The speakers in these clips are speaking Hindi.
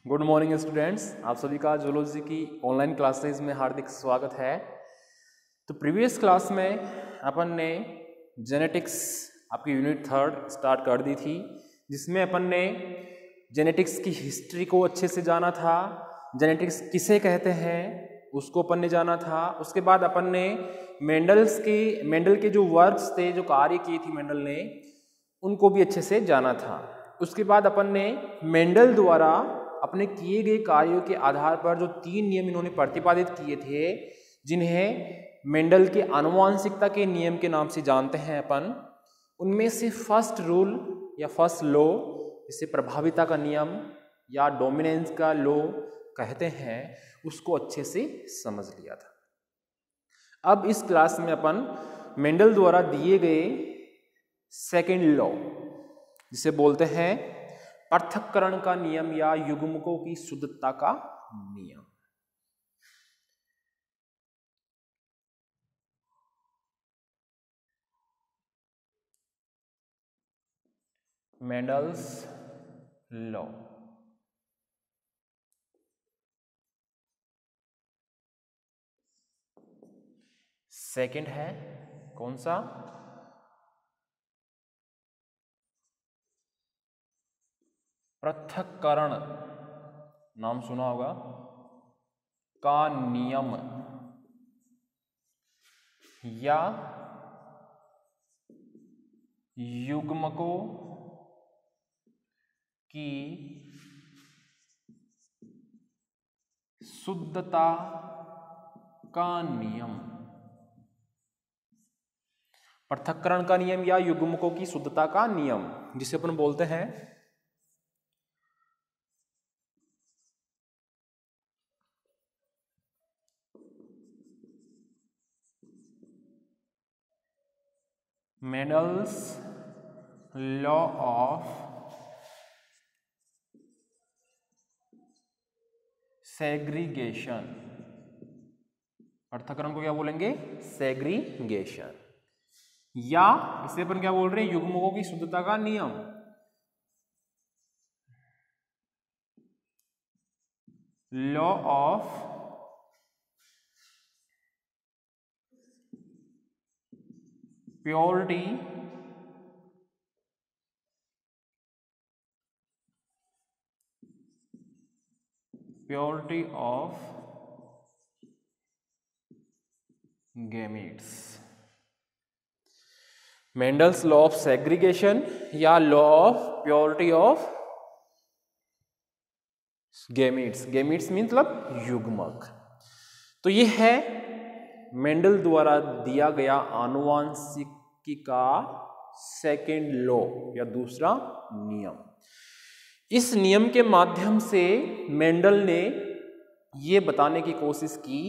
गुड मॉर्निंग स्टूडेंट्स, आप सभी का जूलॉजी की ऑनलाइन क्लासेस में हार्दिक स्वागत है। तो प्रीवियस क्लास में अपन ने जेनेटिक्स आपकी यूनिट 3 स्टार्ट कर दी थी, जिसमें अपन ने जेनेटिक्स की हिस्ट्री को अच्छे से जाना था। जेनेटिक्स किसे कहते हैं उसको अपन ने जाना था। उसके बाद अपन ने मेंडल के जो वर्क्स थे, जो कार्य किए थी मेंडल ने, उनको भी अच्छे से जाना था। उसके बाद अपन ने मेंडल द्वारा अपने किए गए कार्यों के आधार पर जो 3 नियम इन्होंने प्रतिपादित किए थे, जिन्हें मेंडल के आनुवांशिकता के नियम के नाम से जानते हैं अपन, उनमें से फर्स्ट रूल या फर्स्ट लॉ, जिसे प्रभाविता का नियम या डोमिनेंस का लॉ कहते हैं, उसको अच्छे से समझ लिया था। अब इस क्लास में अपन मेंडल द्वारा दिए गए सेकेंड लॉ, जिसे बोलते हैं पृथक्करण का नियम या युग्मकों की शुद्धता का नियम। Mendel's law. सेकंड है कौन सा? पृथक्करण, नाम सुना होगा, का नियम या युग्मकों की शुद्धता का नियम। पृथक्करण का नियम या युग्मकों की शुद्धता का नियम, जिसे अपन बोलते हैं मेंडल्स लॉ ऑफ सेग्रीगेशन। पृथक्करण को क्या बोलेंगे? सेग्रीगेशन। या इसे अपन क्या बोल रहे हैं? युग्मकों की शुद्धता का नियम। Law of purity of gametes. Mendel's law of segregation या law of purity of gametes. Gametes मतलब युग्मक। तो ये है मेंडल द्वारा दिया गया आनुवांशिकी का सेकेंड लॉ या दूसरा नियम। इस नियम के माध्यम से मेंडल ने ये बताने की कोशिश की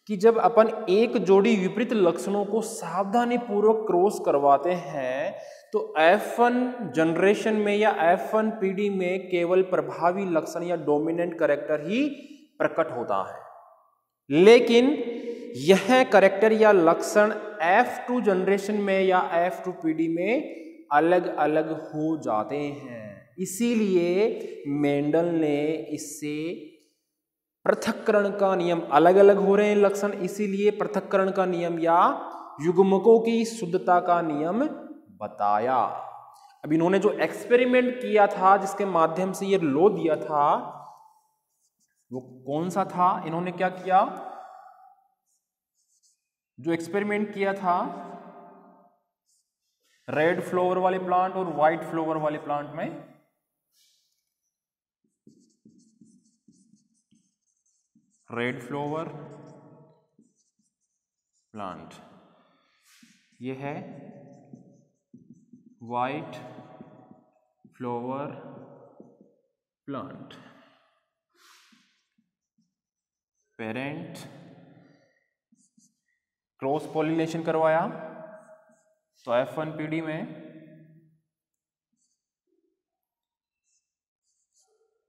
कि जब अपन एक जोड़ी विपरीत लक्षणों को सावधानी पूर्वक क्रॉस करवाते हैं, तो F1 जनरेशन में या F1 पीढ़ी में केवल प्रभावी लक्षण या डोमिनेंट कैरेक्टर ही प्रकट होता है, लेकिन यह कैरेक्टर या लक्षण F2 जनरेशन में या F2 पीढ़ी में अलग अलग हो जाते हैं। इसीलिए मेंडल ने इससे पृथक्करण का नियम, अलग अलग हो रहे हैं लक्षण, इसीलिए पृथक्करण का नियम या युग्मकों की शुद्धता का नियम बताया। अब इन्होंने जो एक्सपेरिमेंट किया था, जिसके माध्यम से ये लॉ दिया था, वो कौन सा था? इन्होंने क्या किया? जो एक्सपेरिमेंट किया था रेड फ्लावर वाले प्लांट और व्हाइट फ्लावर वाले प्लांट में, रेड फ्लावर प्लांट, ये है white flower plant. Parent cross pollination करवाया, तो F1 पीढ़ी में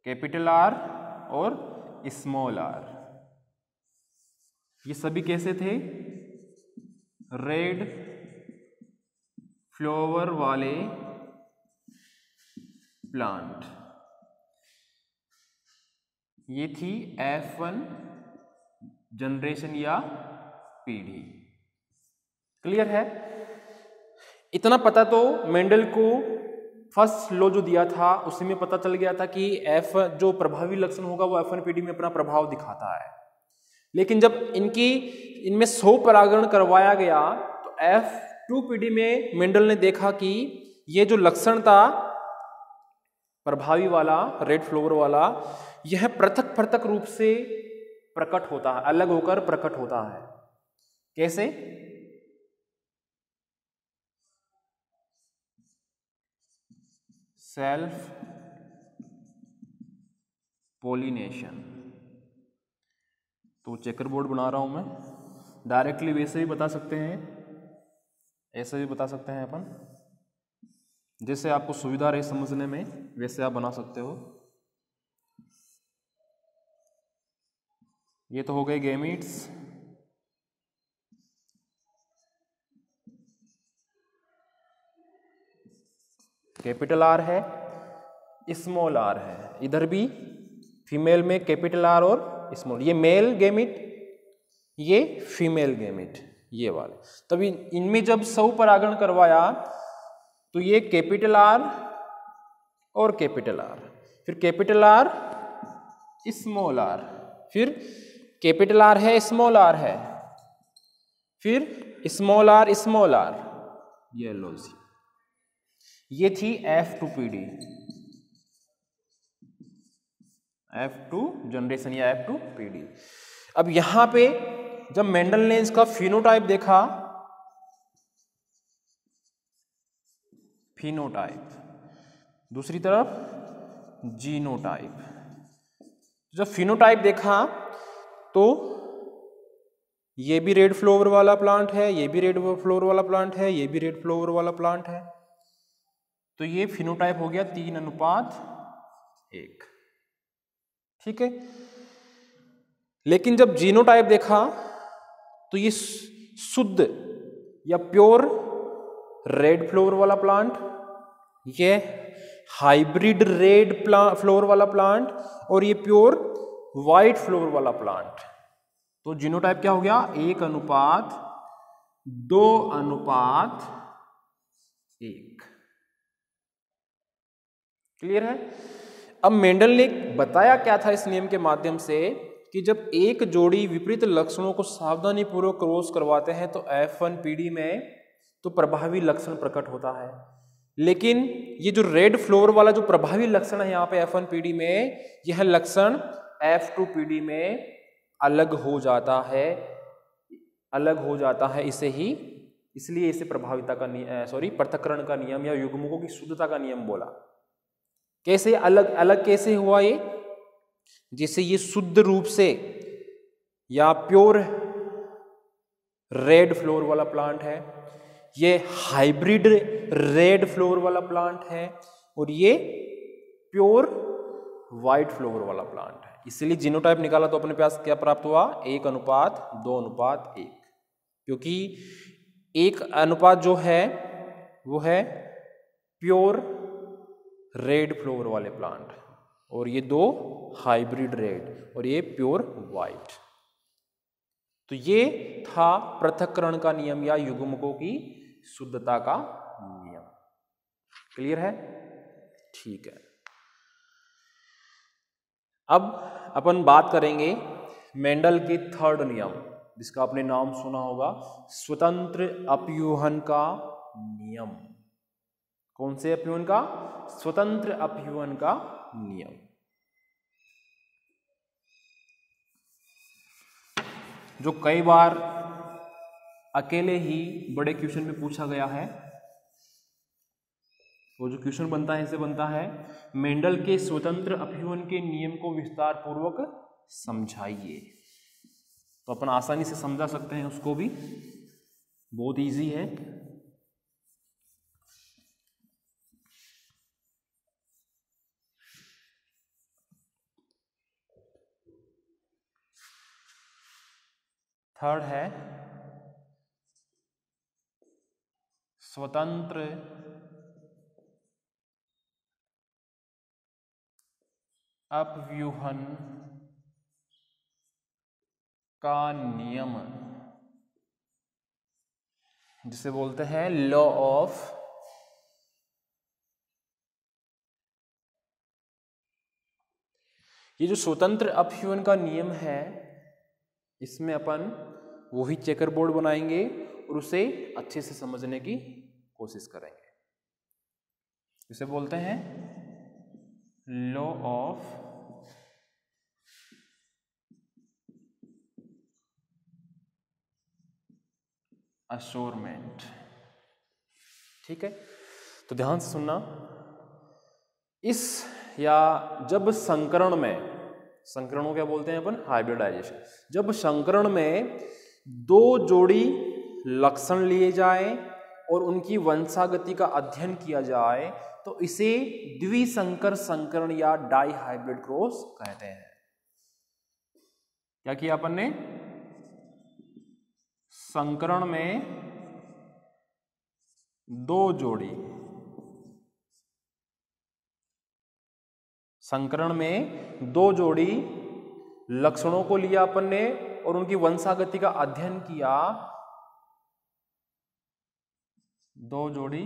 कैपिटल R और स्मॉल r, ये सभी कैसे थे? रेड फ्लावर वाले प्लांट। ये थी F1 जनरेशन या पीढ़ी। क्लियर है? इतना पता तो मेंडल को फर्स्ट लॉ जो दिया था उसी में पता चल गया था कि एफ जो प्रभावी लक्षण होगा वो F1 पीढ़ी में अपना प्रभाव दिखाता है। लेकिन जब इनमें 100 परागण करवाया गया तो F2 पीढ़ी में मेंडल ने देखा कि ये जो लक्षण था प्रभावी वाला, रेड फ्लावर वाला, यह पृथक पृथक रूप से प्रकट होता है, अलग होकर प्रकट होता है। कैसे? Self pollination. तो चेकर बोर्ड बना रहा हूं मैं, डायरेक्टली वैसे भी बता सकते हैं, ऐसे भी बता सकते हैं अपन, जैसे आपको सुविधा रहे समझने में वैसे आप बना सकते हो। ये तो हो गए गैमीट्स। कैपिटल आर है, स्मॉल आर है, इधर भी फीमेल में कैपिटल आर और स्मॉल, ये मेल गैमिट, ये फीमेल गैमिट, ये वाले। तभी इनमें जब 100 परागण करवाया तो ये कैपिटल आर और कैपिटल आर, फिर कैपिटल आर स्मॉल आर, फिर कैपिटल आर है स्मॉल आर है, फिर स्मॉल आर, ये लो जी, ये थी F2 पीढ़ी, F2 जनरेशन या F2 पीढ़ी। अब यहां पे जब मेंडल ने इसका फिनोटाइप देखा, फिनोटाइप, दूसरी तरफ जीनोटाइप, जब फिनोटाइप देखा तो ये भी रेड फ्लावर वाला प्लांट है, ये भी रेड फ्लावर वाला प्लांट है, ये भी रेड फ्लावर वाला प्लांट है, तो ये फिनोटाइप हो गया 3:1। ठीक है। लेकिन जब जीनोटाइप देखा तो ये शुद्ध या प्योर रेड फ्लावर वाला प्लांट, ये हाइब्रिड रेड फ्लावर वाला प्लांट, और ये प्योर व्हाइट फ्लावर वाला प्लांट। तो जीनोटाइप क्या हो गया? 1:2:1। क्लियर है? अब मेंडल ने बताया क्या था इस नियम के माध्यम से कि जब एक जोड़ी विपरीत लक्षणों को सावधानी पूर्वक क्रॉस करवाते हैं तो F1 पीढ़ी में तो प्रभावी लक्षण प्रकट होता है। लेकिन ये जो रेड फ्लावर वाला जो प्रभावी लक्षण है यहाँ पे F1 पीढ़ी में, यह लक्षण F2 पीढ़ी में अलग हो जाता है, इसलिए इसे प्रभाविता का पृथक्करण का नियम या युग्मकों की शुद्धता का नियम बोला। कैसे अलग अलग कैसे हुआ ये? जैसे ये शुद्ध रूप से या प्योर रेड फ्लावर वाला प्लांट है, ये हाइब्रिड रेड फ्लावर वाला प्लांट है, और ये प्योर व्हाइट फ्लावर वाला प्लांट है। इसलिए जीनोटाइप निकाला तो अपने पास क्या प्राप्त हुआ? 1:2:1, क्योंकि 1 अनुपात जो है वो है प्योर रेड फ्लावर वाले प्लांट, और ये 2 हाइब्रिड रेड, और ये प्योर व्हाइट। तो ये था पृथक्करण का नियम या युग्मकों की शुद्धता का नियम। क्लियर है? ठीक है। अब अपन बात करेंगे मेंडल के थर्ड नियम, जिसका आपने नाम सुना होगा, स्वतंत्र अपव्यूहन का नियम। कौन से अपव्यूहन का? स्वतंत्र अपव्यूहन का नियम। जो कई बार अकेले ही बड़े क्वेश्चन में पूछा गया है। वो जो क्वेश्चन बनता है, ऐसे बनता है, मेंडल के स्वतंत्र अपव्यूहन के नियम को विस्तार पूर्वक समझाइए। तो अपन आसानी से समझा सकते हैं उसको भी, बहुत इजी है। थर्ड है स्वतंत्र अपव्यूहन का नियम, जिसे बोलते हैं लॉ ऑफ ये जो स्वतंत्र अपव्यवन का नियम है, इसमें अपन वही चेकर बोर्ड बनाएंगे और उसे अच्छे से समझने की कोशिश करेंगे। इसे बोलते हैं लॉ ऑफ अशोरमेंट। ठीक है, तो ध्यान से सुनना। इस या जब संकरण में, संकरण को क्या बोलते हैं अपन, हाइब्रिडाइजेशन, जब संकरण में दो जोड़ी लक्षण लिए जाए और उनकी वंशागति का अध्ययन किया जाए तो इसे द्विसंकर संकरण या डाई हाइब्रिड क्रॉस कहते हैं। क्या किया अपन ने, संकरण में दो जोड़ी, संकरण में दो जोड़ी लक्षणों को लिया अपन ने और उनकी वंशागति का अध्ययन किया, दो जोड़ी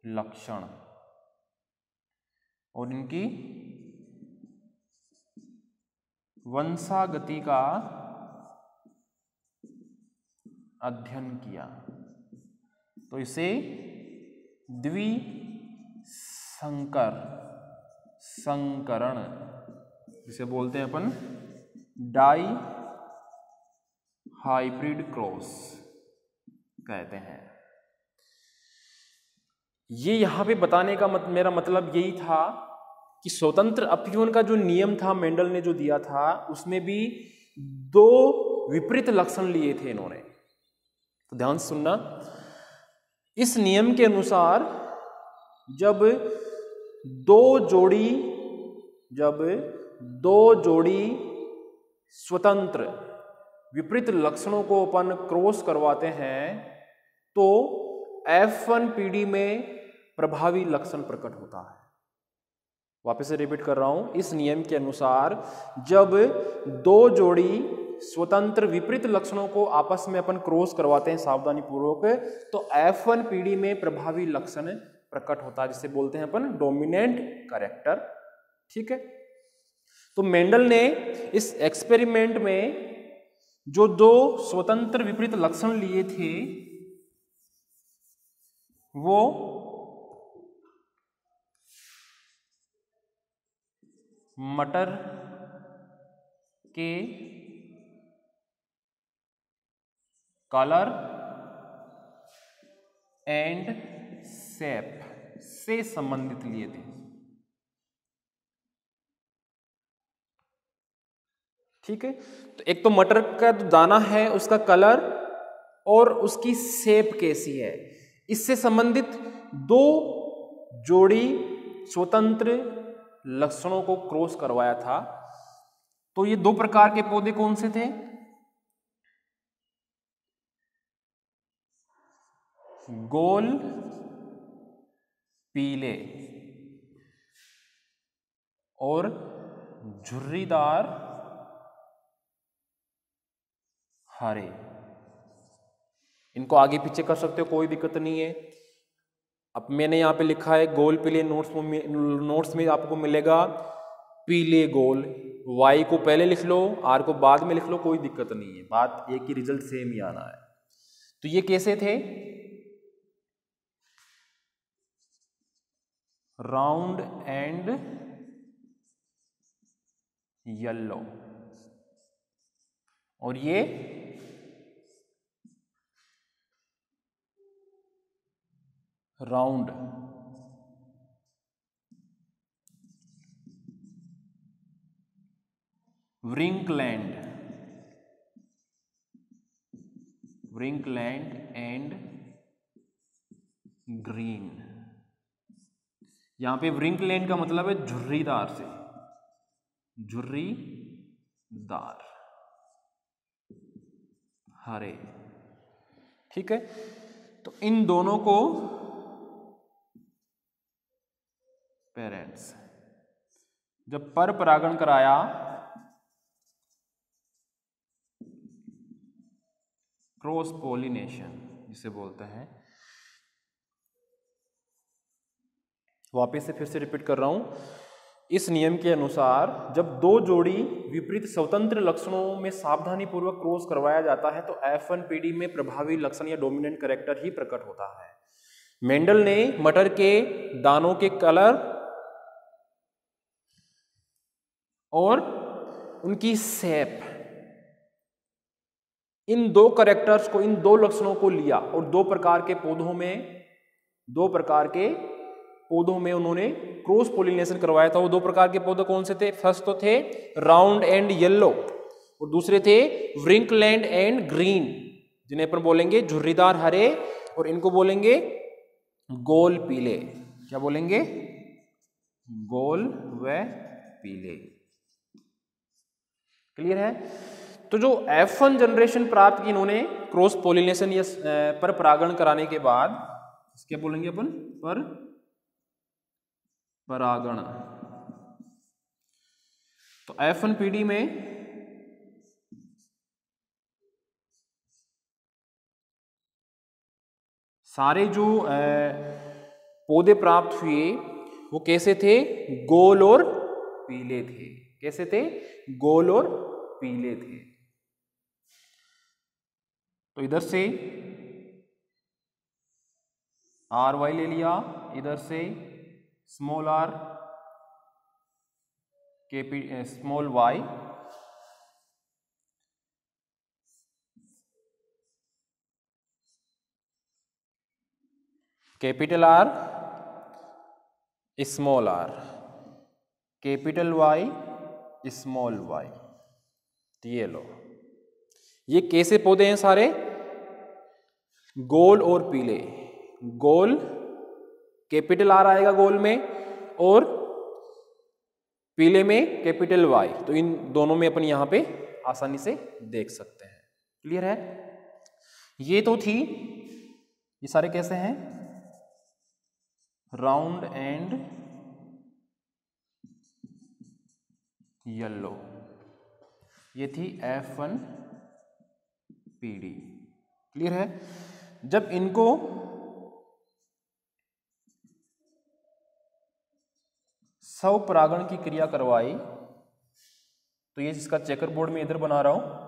लक्षण और इनकी वंशागति का अध्ययन किया, तो इसे द्विसंकर संकरण, जिसे बोलते हैं अपन डाई हाइब्रिड क्रॉस कहते हैं। ये यहां पे बताने का मेरा मतलब यही था कि स्वतंत्र अपव्यवन का जो नियम था मेंडल ने जो दिया था, उसमें भी दो विपरीत लक्षण लिए थे इन्होंने। तो ध्यान से सुनना, इस नियम के अनुसार जब दो जोड़ी स्वतंत्र विपरीत लक्षणों को अपन क्रॉस करवाते हैं तो F1 पीढ़ी में प्रभावी लक्षण प्रकट होता है। वापस से रिपीट कर रहा हूं, इस नियम के अनुसार जब दो जोड़ी स्वतंत्र विपरीत लक्षणों को आपस में अपन क्रॉस करवाते हैं सावधानी पूर्वक, तो F1 पीढ़ी में प्रभावी लक्षण प्रकट होता है, जिसे बोलते हैं अपन डोमिनेंट कैरेक्टर। ठीक है, तो मेंडल ने इस एक्सपेरिमेंट में जो दो स्वतंत्र विपरीत लक्षण लिए थे वो मटर के कलर एंड शेप से संबंधित लिए थे। ठीक है, तो एक तो मटर का जो दाना है उसका कलर और उसकी शेप कैसी है, इससे संबंधित दो जोड़ी स्वतंत्र लक्षणों को क्रॉस करवाया था। तो ये दो प्रकार के पौधे कौन से थे, गोल पीले और झुर्रीदार हरे। इनको आगे पीछे कर सकते हो, कोई दिक्कत नहीं है। अब मैंने यहां पे लिखा है गोल पीले, नोट्स में आपको मिलेगा पीले गोल, वाई को पहले लिख लो, आर को बाद में लिख लो, कोई दिक्कत नहीं है, बात एक ही, रिजल्ट सेम ही आना है। तो ये कैसे थे, राउंड एंड येलो, और ये राउंड व्रिंकलैंड एंड ग्रीन। यहां पे व्रिंकलैंड का मतलब है झुर्रीदार से, झुर्रीदार हरे। ठीक है, तो इन दोनों को पेरेंट्स जब पर परागण कराया क्रॉस पोलिनेशन जिसे बोलते हैं। वापस से फिर से रिपीट कर रहा हूं, इस नियम के अनुसार जब दो जोड़ी विपरीत स्वतंत्र लक्षणों में सावधानी पूर्वक क्रॉस करवाया जाता है तो F1PD में प्रभावी लक्षण या डोमिनेंट कैरेक्टर ही प्रकट होता है। मेंडल ने मटर के दानों के कलर और उनकी शेप, इन दो कैरेक्टर्स को, इन दो लक्षणों को लिया और दो प्रकार के पौधों में उन्होंने क्रॉस पोलिनेशन करवाया था। वो दो प्रकार के पौधे कौन से थे? फर्स्ट तो थे राउंड एंड येलो और दूसरे थे व्रिंकलैंड एंड ग्रीन, जिन्हें अपन बोलेंगे झुर्रीदार हरे और इनको बोलेंगे गोल पीले। क्या बोलेंगे? गोल व पीले। क्लियर है? तो जो F1 जनरेशन प्राप्त की इन्होंने क्रॉस पोलिनेशन या पर परागण कराने के बाद, क्या बोलेंगे अपन? पर परागण। तो F1PD में सारे जो पौधे प्राप्त हुए वो कैसे थे? गोल और पीले थे। कैसे थे? गोल और पीले थे। तो इधर से RY ले लिया, इधर से small r small y, capital R small r, capital Y small y। तो ये लो, ये कैसे पौधे हैं सारे? गोल और पीले। गोल कैपिटल R आएगा गोल में और पीले में कैपिटल Y। तो इन दोनों में अपन यहां पे आसानी से देख सकते हैं। क्लियर है? ये तो थी, ये सारे कैसे हैं? Round and yellow. ये थी F1PD। क्लियर है? जब इनको स्वपरागण की क्रिया करवाई, तो ये जिसका चेकर बोर्ड में इधर बना रहा हूं,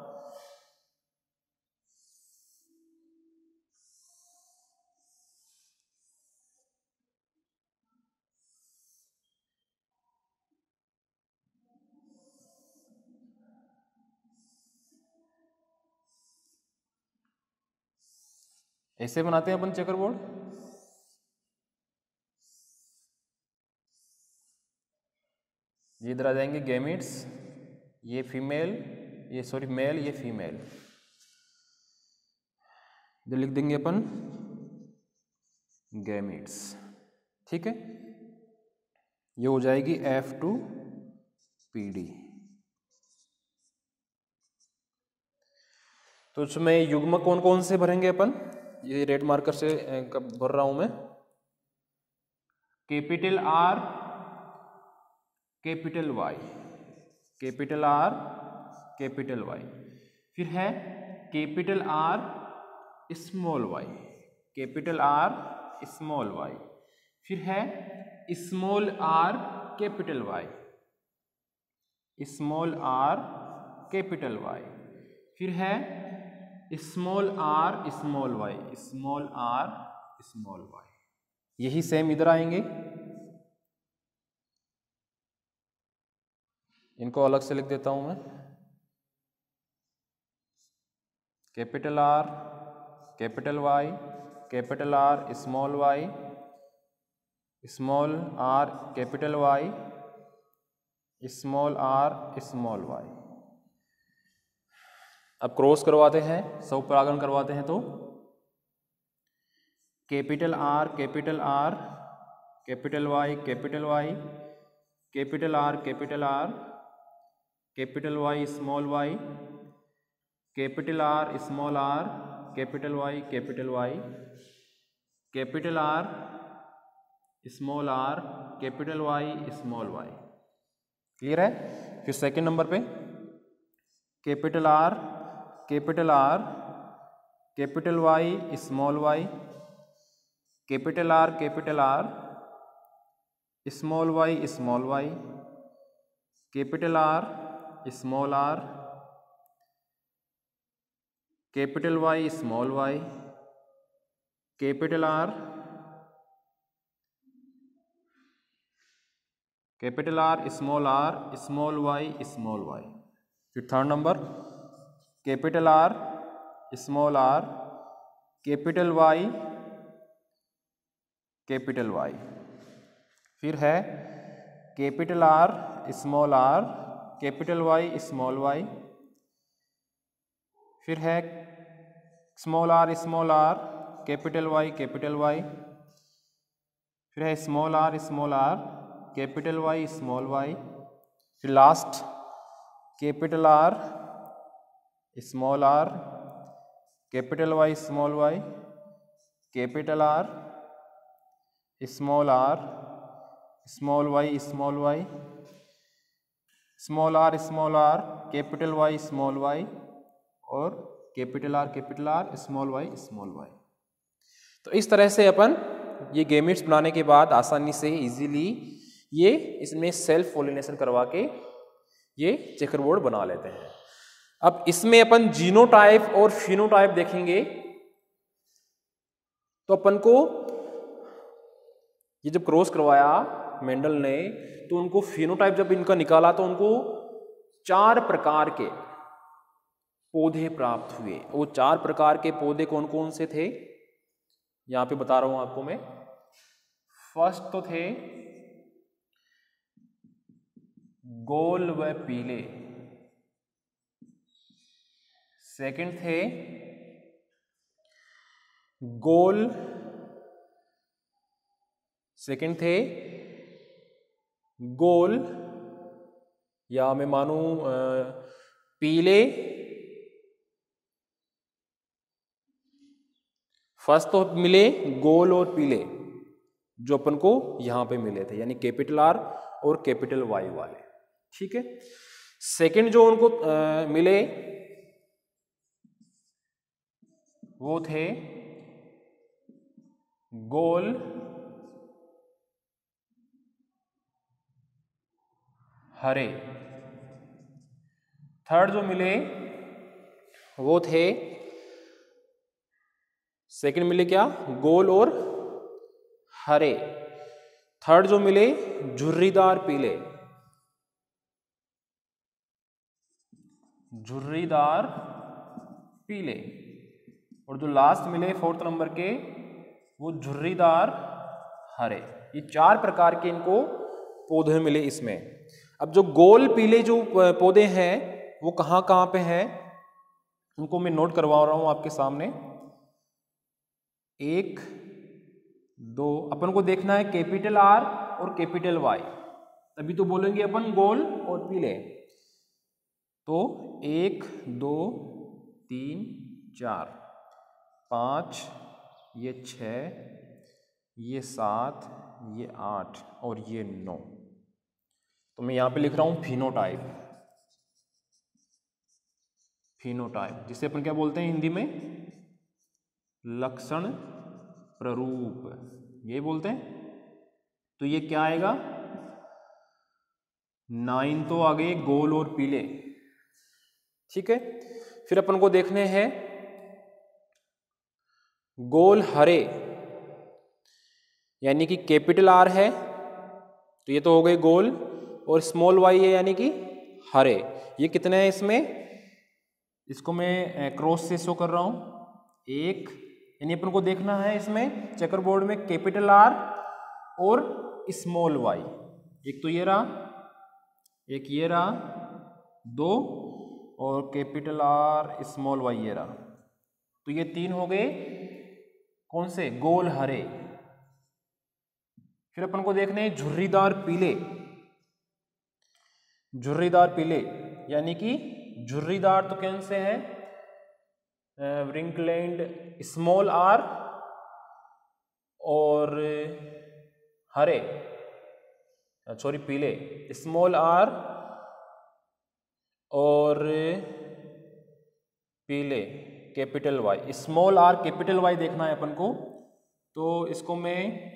ऐसे बनाते हैं अपन चेकर बोर्ड। ये इधर आ जाएंगे गैमेट्स, ये फीमेल, ये सॉरी मेल, ये फीमेल। इधर लिख देंगे अपन गैमेट्स। ठीक है? ये हो जाएगी F2PD। तो उसमें युग्मक कौन कौन से भरेंगे अपन? ये रेड मार्कर से भर रहा हूं मैं। Capital R capital Y, capital R capital Y। फिर है capital R small y, capital R small y। फिर है small r capital Y, small r capital Y। फिर है small r small y, small r small y। यही सेम इधर आएंगे, इनको अलग से लिख देता हूं मैं। Capital R capital Y, capital R small y, small r capital Y, small r small y। अब क्रॉस करवाते हैं, स्वपरागण करवाते हैं। तो capital R capital R capital Y capital Y, capital R capital R capital Y small y, capital R small r capital Y capital Y, capital R small r capital Y small y। Clear है? फिर सेकंड नंबर पे capital R capital Y small Y, capital R small Y, capital R small R, capital Y small Y, capital R small Y small Y. फिर third number capital R small R, capital Y, फिर है capital R small R, capital Y small Y, फिर है स्मॉल आर कैपिटल वाई, फिर है small R capital Y small Y, फिर last capital R small R, capital Y small Y, capital R small Y small Y, small R capital Y small Y, और कैपिटल आर स्मॉल वाई। तो इस तरह से अपन ये गैमेट्स बनाने के बाद आसानी से इजीली ये इसमें सेल्फ पॉलिनेशन करवा के ये चेकरबोर्ड बना लेते हैं। अब इसमें अपन जीनोटाइप और फिनोटाइप देखेंगे। तो अपन को ये जब क्रॉस करवाया मेंडल ने, तो उनको फिनोटाइप जब इनका निकाला तो उनको 4 प्रकार के पौधे प्राप्त हुए। वो 4 प्रकार के पौधे कौन कौन से थे यहां पे बता रहा हूं आपको मैं। फर्स्ट तो थे गोल व पीले, सेकंड थे गोल, या मैं मानूं पीले। फर्स्ट तो मिले गोल और पीले जो अपन को यहां पे मिले थे, यानी कैपिटल आर और कैपिटल वाई वाले, ठीक है। सेकंड जो उनको मिले वो थे गोल हरे। थर्ड जो मिले वो थे, सेकंड मिले क्या, गोल और हरे। थर्ड जो मिले झुर्रीदार पीले, और जो लास्ट मिले फोर्थ नंबर के वो झुर्रीदार हरे। ये 4 प्रकार के इनको पौधे मिले इसमें। अब जो गोल पीले जो पौधे हैं वो कहाँ कहाँ पे हैं, उनको मैं नोट करवा रहा हूं आपके सामने। 1 2 अपन को देखना है कैपिटल आर और कैपिटल वाई, तभी तो बोलेंगे अपन गोल और पीले। तो 1 2 3 4 5, ये 6, ये 7, ये 8 और ये 9। तो मैं यहां पे लिख रहा हूं फिनोटाइप, जिसे अपन क्या बोलते हैं हिंदी में, लक्षण प्ररूप, ये बोलते हैं। तो ये क्या आएगा, 9 तो आ गए गोल और पीले, ठीक है। फिर अपन को देखने हैं गोल हरे, यानी कि कैपिटल आर है तो ये तो हो गए गोल, और स्मॉल वाई है यानी कि हरे। ये कितने हैं इसमें, इसको मैं क्रॉस से शो कर रहा हूं। 1, यानी अपन को देखना है इसमें चेकर बोर्ड में कैपिटल आर और स्मॉल वाई। एक तो ये रहा, एक ये रहा, 2, और कैपिटल आर स्मॉल वाई ये रहा। तो ये 3 हो गए कौन से, गोल हरे। फिर अपन को देखने हैं झुर्रीदार पीले, यानी कि झुर्रीदार तो कौन से हैं, व्रिंकलैंड स्मॉल आर और हरे, सॉरी पीले, स्मॉल आर और पीले, capital Y, small R capital Y देखना है अपन को, तो इसको मैं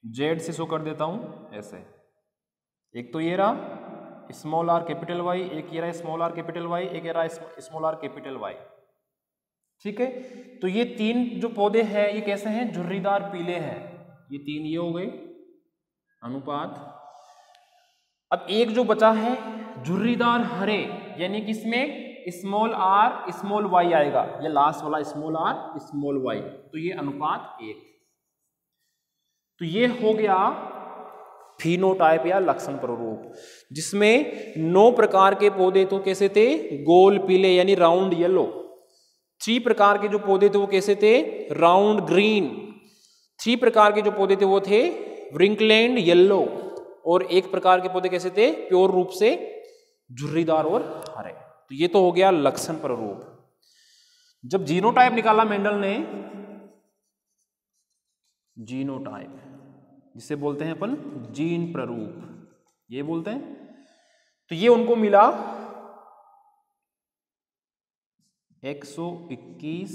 जेड से शो कर देता हूँ ऐसे। एक तो ये रहा स्मॉल आर कैपिटल वाई, एक ये रहा स्मॉल आर कैपिटल वाई, एक ये रहा स्मॉल आर कैपिटल वाई। ठीक है, तो ये तीन जो पौधे हैं ये कैसे हैं, झुर्रीदार पीले हैं, ये तीन ये हो गए अनुपात। अब एक जो बचा है झुर्रीदार हरे, यानी कि इसमें स्मॉल आर स्मॉल वाई आएगा, ये लास्ट वाला स्मॉल आर स्मॉल वाई, तो ये अनुपात 1। तो ये हो गया फिनोटाइप या लक्षण प्ररूप, जिसमें 9 प्रकार के पौधे तो कैसे थे, गोल पीले यानी राउंड येलो। 3 प्रकार के जो पौधे थे वो कैसे थे, राउंड ग्रीन। 3 प्रकार के जो पौधे थे वो थे व्रिंकलैंड येलो, और 1 प्रकार के पौधे कैसे थे, प्योर रूप से झुर्रीदार और हरे। तो ये तो हो गया लक्षण प्ररूप। जब जीनोटाइप निकाला मेंडल ने, जीनोटाइप जिसे बोलते हैं अपन जीन प्ररूप, ये बोलते हैं, तो ये उनको मिला 121,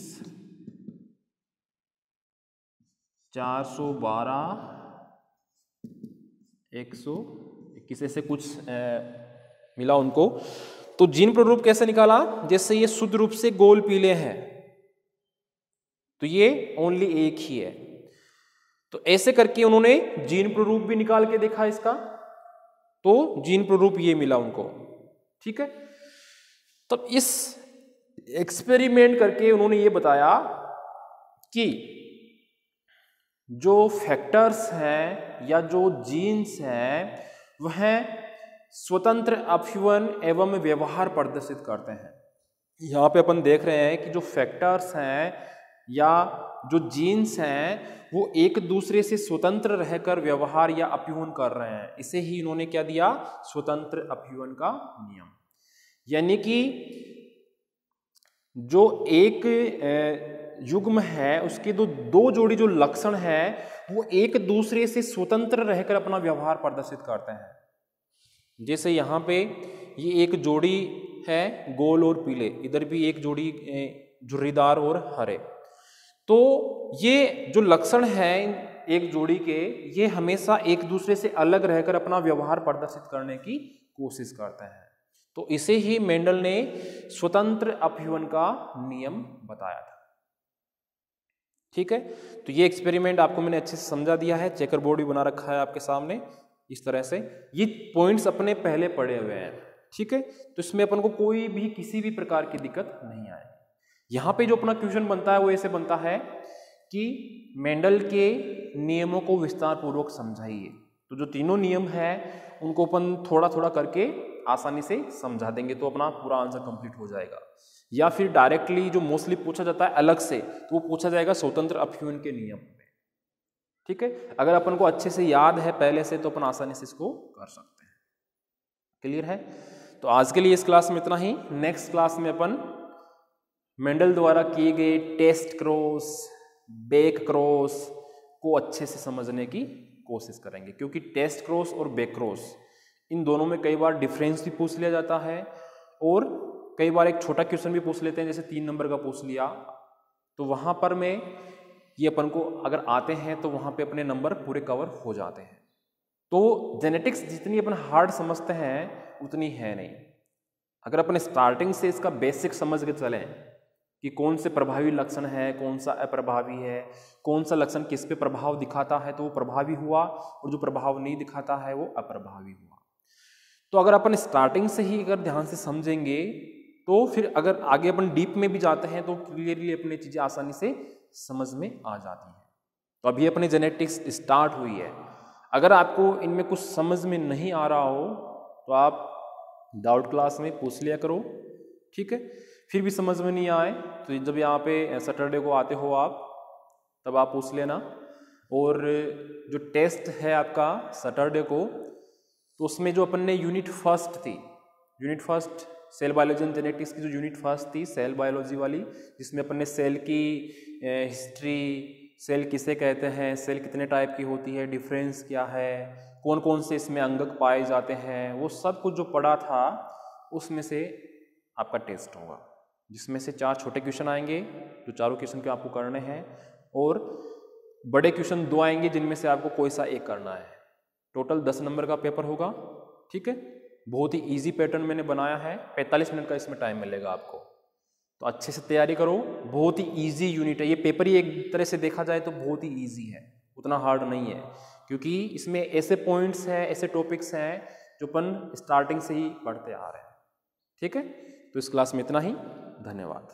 412, 121 ऐसे कुछ मिला उनको। तो जीन प्ररूप कैसे निकाला, जैसे ये शुद्ध रूप से गोल पीले हैं तो ये ओनली एक ही है, तो ऐसे करके उन्होंने जीन प्ररूप भी निकाल के देखा इसका, तो जीन प्ररूप ये मिला उनको। ठीक है, तब इस एक्सपेरिमेंट करके उन्होंने ये बताया कि जो फैक्टर्स हैं या जो जीन्स हैं वह स्वतंत्र अभिवन एवं व्यवहार प्रदर्शित करते हैं। यहाँ पे अपन देख रहे हैं कि जो फैक्टर्स हैं या जो जीन्स हैं वो एक दूसरे से स्वतंत्र रहकर व्यवहार या अभिवन कर रहे हैं, इसे ही इन्होंने क्या दिया, स्वतंत्र अभिवन का नियम। यानी कि जो एक युग्म है उसके दो जोड़ी जो लक्षण है वो एक दूसरे से स्वतंत्र रहकर अपना व्यवहार प्रदर्शित करते हैं। जैसे यहाँ पे ये एक जोड़ी है गोल और पीले, इधर भी एक जोड़ी झुर्रीदार और हरे, तो ये जो लक्षण है एक जोड़ी के, ये हमेशा एक दूसरे से अलग रहकर अपना व्यवहार प्रदर्शित करने की कोशिश करते हैं। तो इसे ही मेंडल ने स्वतंत्र अभिवन का नियम बताया था। ठीक है, तो ये एक्सपेरिमेंट आपको मैंने अच्छे से समझा दिया है, चेकर बोर्ड भी बना रखा है आपके सामने इस तरह से, ये पॉइंट्स अपने पहले पढ़े हुए हैं। ठीक है, तो इसमें अपन को कोई भी किसी भी प्रकार की दिक्कत नहीं आएगी। यहाँ पे जो अपना क्वेश्चन बनता है वो ऐसे बनता है कि मेंडल के नियमों को विस्तार पूर्वक समझाइए। तो जो तीनों नियम है उनको अपन थोड़ा थोड़ा करके आसानी से समझा देंगे तो अपना पूरा आंसर कंप्लीट हो जाएगा। या फिर डायरेक्टली जो मोस्टली पूछा जाता है अलग से, तो वो पूछा जाएगा स्वतंत्र अभिवन के नियम में। ठीक है, अगर अपन को अच्छे से याद है पहले से तो अपन आसानी से इसको कर सकते हैं। क्लियर है? तो आज के लिए इस क्लास में इतना ही। नेक्स्ट क्लास में अपन मेंडल द्वारा किए गए टेस्ट क्रॉस, बैक क्रॉस को अच्छे से समझने की कोशिश करेंगे, क्योंकि टेस्ट क्रॉस और बैक क्रॉस इन दोनों में कई बार डिफरेंस भी पूछ लिया जाता है और कई बार एक छोटा क्वेश्चन भी पूछ लेते हैं, जैसे 3 नंबर का पूछ लिया, तो वहां पर में ये अपन को अगर आते हैं तो वहां पे अपने नंबर पूरे कवर हो जाते हैं। तो जेनेटिक्स जितनी अपन हार्ड समझते हैं उतनी है नहीं। अगर अपन स्टार्टिंग से इसका बेसिक समझ के चलें कि कौन से प्रभावी लक्षण है, कौन सा अप्रभावी है, कौन सा लक्षण किस पे प्रभाव दिखाता है तो वो प्रभावी हुआ, और जो प्रभाव नहीं दिखाता है वो अप्रभावी हुआ। तो अगर अपन स्टार्टिंग से ही अगर ध्यान से समझेंगे तो फिर अगर आगे अपन डीप में भी जाते हैं तो क्लियरली अपनी चीजें आसानी से समझ में आ जाती हैं। तो अभी अपनी जेनेटिक्स स्टार्ट हुई है, अगर आपको इनमें कुछ समझ में नहीं आ रहा हो तो आप डाउट क्लास में पूछ लिया करो। ठीक है, फिर भी समझ में नहीं आए तो जब यहाँ पे सैटरडे को आते हो आप तब आप पूछ लेना। और जो टेस्ट है आपका सैटरडे को, तो उसमें जो अपन ने यूनिट फर्स्ट थी, unit first cell biology and genetics की जो यूनिट फर्स्ट थी सेल बायोलॉजी वाली, जिसमें अपन ने सेल की हिस्ट्री, सेल किसे कहते हैं, सेल कितने टाइप की होती है, डिफरेंस क्या है, कौन कौन से इसमें अंगक पाए जाते हैं, वो सब कुछ जो पढ़ा था उसमें से आपका टेस्ट होगा। जिसमें से 4 छोटे क्वेश्चन आएंगे जो चारों क्वेश्चन के आपको करने हैं, और बड़े क्वेश्चन 2 आएंगे जिनमें से आपको कोई सा एक करना है। टोटल 10 नंबर का पेपर होगा। ठीक है, बहुत ही इजी पैटर्न मैंने बनाया है, 45 मिनट का इसमें टाइम मिलेगा आपको, तो अच्छे से तैयारी करो। बहुत ही इजी यूनिट है ये पेपर, ही एक तरह से देखा जाए तो बहुत ही इजी है, उतना हार्ड नहीं है, क्योंकि इसमें ऐसे पॉइंट्स हैं, ऐसे टॉपिक्स हैं जो अपन स्टार्टिंग से ही पढ़ते आ रहे हैं। ठीक है, तो इस क्लास में इतना ही। धन्यवाद।